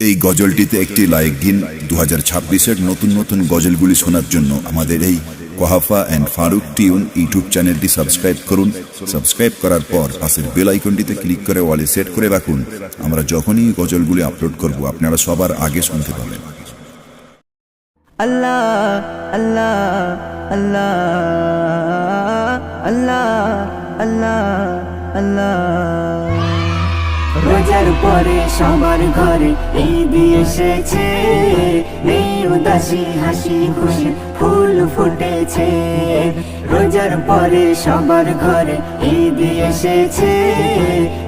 এই গজলটিতে একটি লাইক দিন। 2026-এর নতুন নতুন গজলগুলি শোনার জন্য আমাদের এই Quhafa and Faruk tune YouTube চ্যানেলটি সাবস্ক্রাইব করুন। সাবস্ক্রাইব করার পর পাশের বেল আইকনটিতে ক্লিক করে ওয়ালে সেট করে রাখুন। আমরা যখনই গজলগুলি আপলোড করব আপনারা সবার আগে শুনতে পাবেন। আল্লাহ আল্লাহ আল্লাহ আল্লাহ আল্লাহ আল্লাহ। রোজার পরে সবার ঘরে ঈদ এসেছে, নেই উদাসী হাসি খুশি ফুল ফুটেছে। রোজার পরে সবার ঘরে ঈদ এসেছে,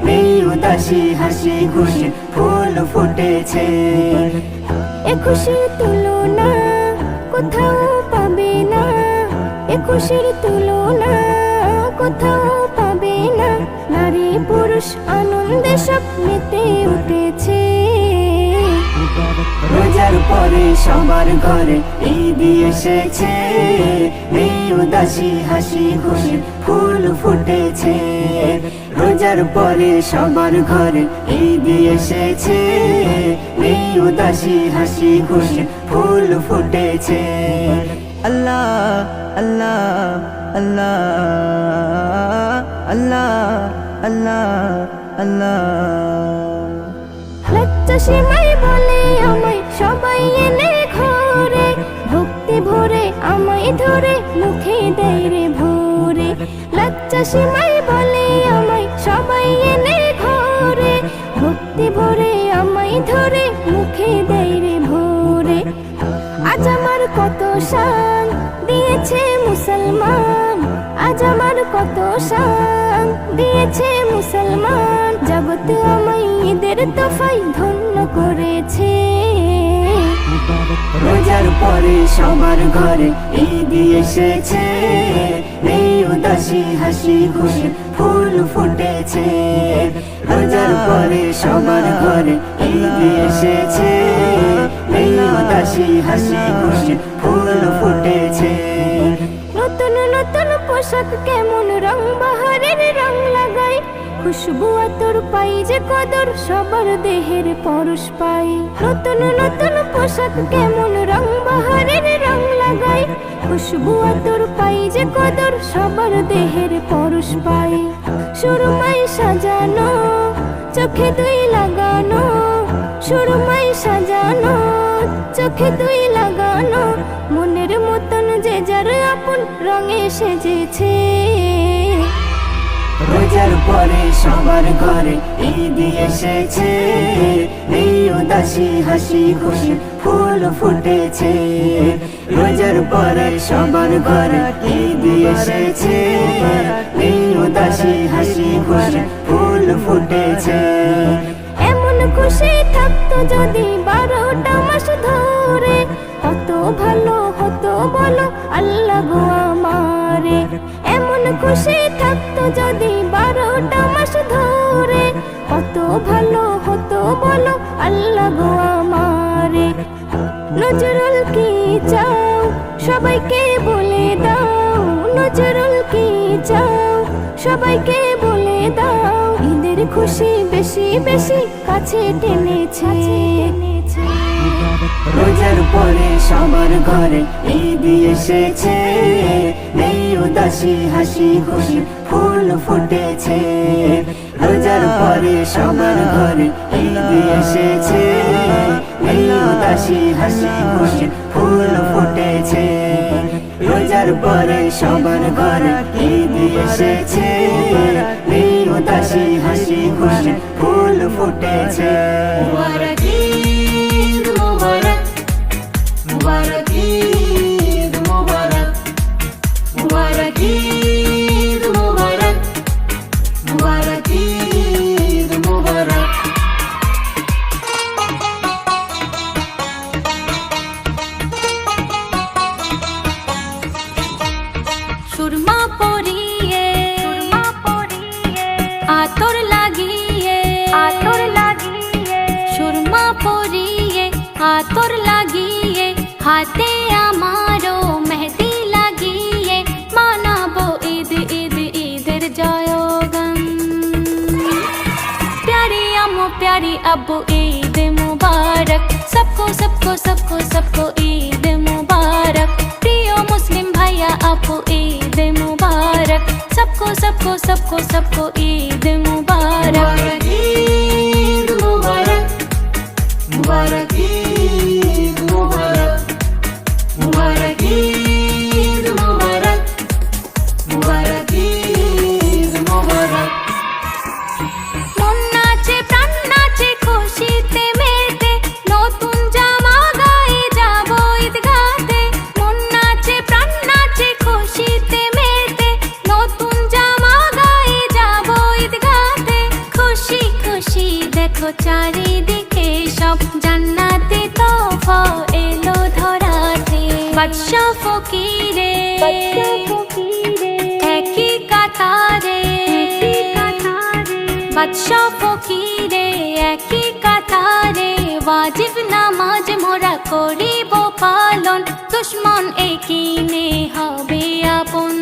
নেই উদাসী হাসি খুশি ফুল ফুটেছে। এ খুশির তুলনা কোথাও পাবে না, এ খুশির তুলনা কোথাও পাবে না। নারী পুরুষ আনন্দে সব মেতে উঠেছে। রোজার পরে সবার ঘরে ঈদ এসেছে, নেই উদাসী হাসি খুশি ফুল ফুটেছে। রোজার পরে সবার ঘরে ঈদ এসেছে, নেই উদাসী হাসি খুশি ফুল ফুটেছে। আল্লাহ আল্লাহ আল্লাহ আল্লাহ আল্লাহ আল্লাহ। লজ্জা সীমাই বলে আমায় সবাই এনে ঘরে, ভক্তি ভরে আমায় ধরে মুখে দেয় রে ভোরে। লজ্জা সীমাই বলে আমায় সবাই এনে ঘরে, ভক্তি ভরে আমায় ধরে মুখে দেয় রে ভোরে। আজ আমার কত শান দিয়েছে মুসলমান, আজ আমার কত শান দিয়েছে মুসলমান। জগৎ আমায় ঈদের তোফায় ধন্য করেছে। রোজার পরে সবার ঘরে ঈদ এসেছে, নেই উদাসী হাসি খুশি ফুল ফুটেছে। রোজার পরে সবার ঘরে ঈদ এসেছে, নেই উদাসী হাসি খুশি ফুল ফুটেছে। নতুন নতুন পোশাক কেমন রং বাহারের রং লাগাই, খুশবু আতর পাই যে কদর সবার দেহের পরশ পাই। নতুন নতুন পোশাক কেমন রং বাহারের রং লাগাই, খুশবু আতর পাই যে কদর সবার দেহের পরশ পাই। সুরমাই সাজানো চোখে দুই লাগানো, সুরমাই সাজানো চোখে দুই লাগানো। মনের মতন যে যার আপন রঙে সেজেছে। রোজার পরে সবার ঘরে ঈদ এসেছে, এই উদাসী হাসি খুশি ফুল ফুটেছে। রোজার পরে সবার ঘরে ঈদ এসেছে, এই উদাসী হাসি খুশি ফুল ফুটেছে। এমন খুশি থাকতো যদি 12টা মাস ধরে, কত ভালো হতো বলো আল্লাহ গো আমারে। এমন খুশি থাকতো যদি 12টা মাস ধরে, কত ভালো হতো বলো আল্লাহ গো আমারে। নজরুল কি চাও সবাইকে বলে দাও, নজরুল কি চাও সবাইকে বলে দাও। ঈদের খুশি বেশি বেশি কাছে টেনেছে। রোজার পরে সবার ঘরে ঈদ এসেছে, নেই উদাসী হাসি খুশি ফুল ফুটেছে। রোজার পরে সবার ঘরে ঈদ এসেছে, নেই উদাসী হাসি খুশি ফুল ফুটেছে। রোজার পরে সবার ঘরে ঈদ এসেছে, নেই উদাসী হাসি খুশি ফুল ফুটেছে। মুবারক ঈদ মুবারক, মুবারক ঈদ মুবারক, মুবারক ঈদ মুবারক, মুবারক ঈদ মুবারক। সুরমা পরিয়ে আতর লাগিয়ে, আতর লাগিয়ে, সুরমা চারিদিকে সব জান্নাতে তোফা এলো ধরাতে বাদশা ফকিরে একই কাতারে বাদশা ফকিরে একই কাতারে ওয়াজিব নামাজ মোরা করিব পালন দুশ্মন একিনে হবে আপন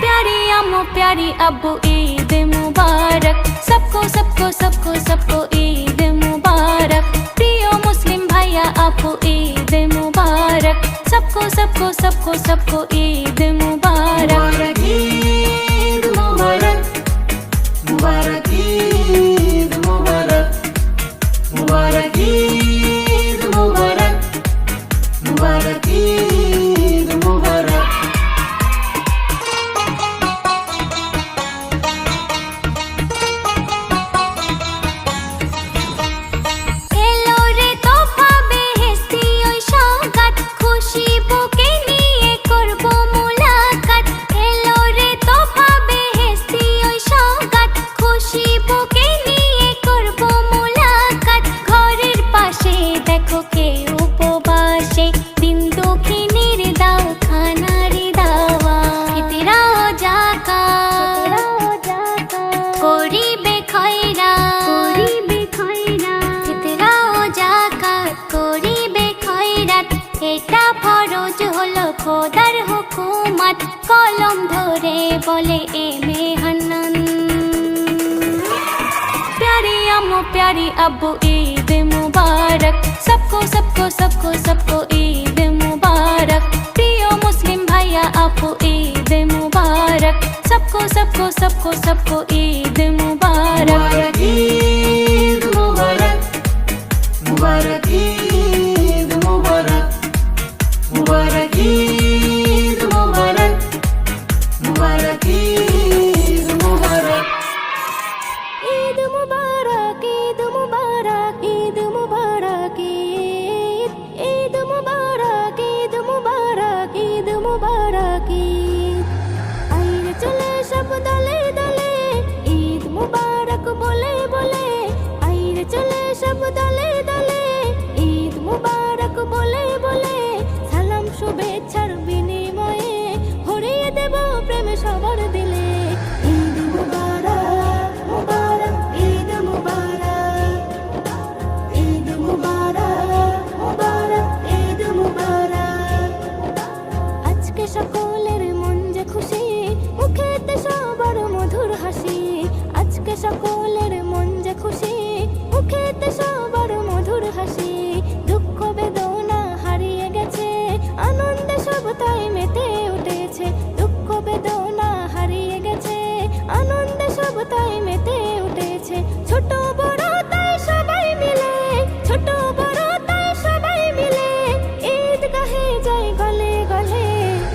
प्यारी अम्मू प्यारी अब्बू ईद मुबारक सबको सबको सबको सबको ईद मुबारक प्रियो मुस्लिम भैया आपको ईद मुबारक सबको सबको सबको सबको ईद मुबारक ईद मुबारक मुबारक ईद मुबारक मुबारक ईद मुबारक मुबारक ईद मुबारक এলো রে তোফা বেহেশতি ওই সওগাত খুশি বুকে নিয়ে করব মুলাকাত এলো রে তোফা বেহেশতি ওই সওগাত খুশি বুকে নিয়ে করব মুলাকাত ঘরের পাশে দেখো কে উপবাসে দিন দুঃখিনীর দাও খানার দাওয়া ফিতরাও যাকাত করিবে খয়রাত ফিতরাও যাকাত করিবে খয়রাত এটা ফরজ হলো খোদার হুকুমত কলম ধরে বলে এ মেহনন प्यारी अम्मू प्यारी अब्बू ईद मुबारक सबको सबको सबको सबको ईद मुबारक प्रियो मुस्लिम भैया आपको ईद मुबारक सबको सबको सबको सबको ईद मुबारक ईद मुबारक मुबारक ईद मुबारक मुबारक ईद मुबारक मुबारक ईद मुबारक ঈদ মুবারক ঈদ মুবারক ঈদ মুবারক ঈদ ঈদ মুবারক ঈদ মুবারক ঈদ মুবারক ঈদ আইরে চলে সব দলে দলে ঈদ মুবারক বলে বলে আইরে চলে সব দলে দলে ঈদ মুবারক বলে বলে সালাম শুভেচ্ছার বিনিময়ে ভরিয়ে দেব প্রেম সবার দিলে ঈদ মুবারক মুবারক ঈদ মুবারক ঈদ মুবারক মুবারক ঈদ মুবারক আজকে সকলের মন যে খুশি মুখেতে সবার মধুর হাসি আজকে সকলের মন যে খুশি মুখেতে সবার মধুর হাসি দুঃখ বেদনা হারিয়ে গেছে আনন্দে সব তাই মেতে উঠেছে দুঃখ বেদনা হারিয়ে গেছে আনন্দে সব তাই মেতে উঠেছে ছোট বড় তাই সবাই মিলে ছোট বড় তাই সবাই মিলে ঈদ গাহে যায় গলে গলে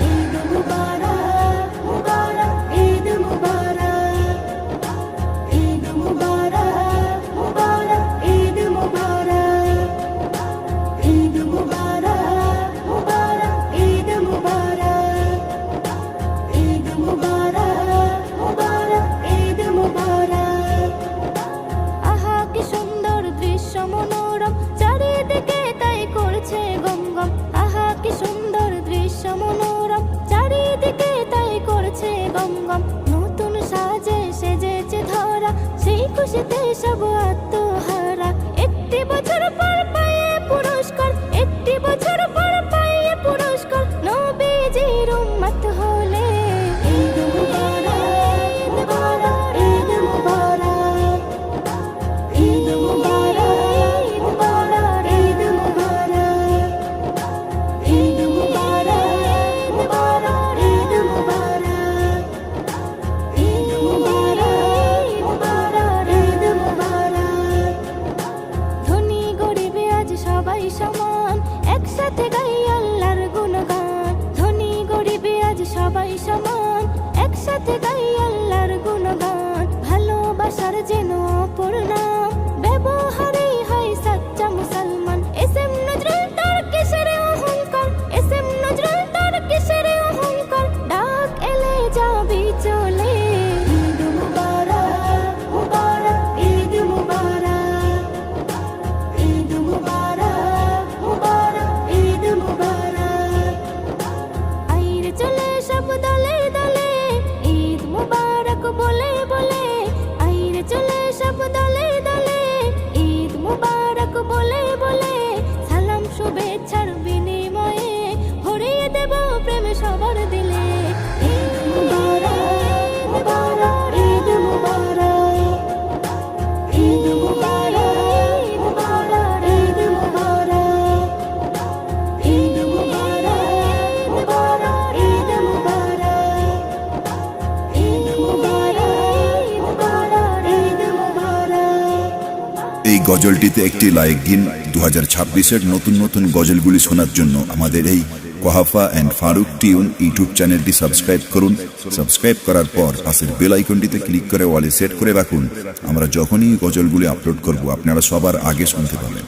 ঈদ মুবারক মুবারক ঈদ মুবারক ঈদ মুবারক মুবারক ঈদ মুবারক ঈদ মুবারক মুবারক ঈদ মুবারক ঈদ মুবারক মুবারক ঈদ মুবারক আহা কি সুন্দর দৃশ্য মনোরম চারিদিকে তাই করছে গম গম আহা কি সুন্দর দৃশ্য মনোরম চারিদিকে তাই করছে গম গম নতুন সাজে সেজেছে ধরা সেই খুশিতে সব আত্মহারা একটি বছর পর পায়ে পুরস্কার একটি বছর পর পায়ে পুরস্কার নবীজির উম্মত হলে ঈদ মুবারক ঈদ মুবারক ঈদ মুবারক ঈদ মুবারক ঈদ মুবারক মুবারক ঈদ মুবারক ঈদ মুবারক মুবারক ঈদ মুবারক গজলটিতে একটি লাইক দিন। 2026-এর নতুন নতুন গজলগুলি শোনার জন্য আমাদের এই Quhafa and Faruk tune YouTube চ্যানেলটি সাবস্ক্রাইব করুন। সাবস্ক্রাইব করার পর পাশের বেল আইকনটিতে ক্লিক করে অলে সেট করে রাখুন। আমরা যখনই গজলগুলি আপলোড করব আপনারা সবার আগে শুনতে পাবেন।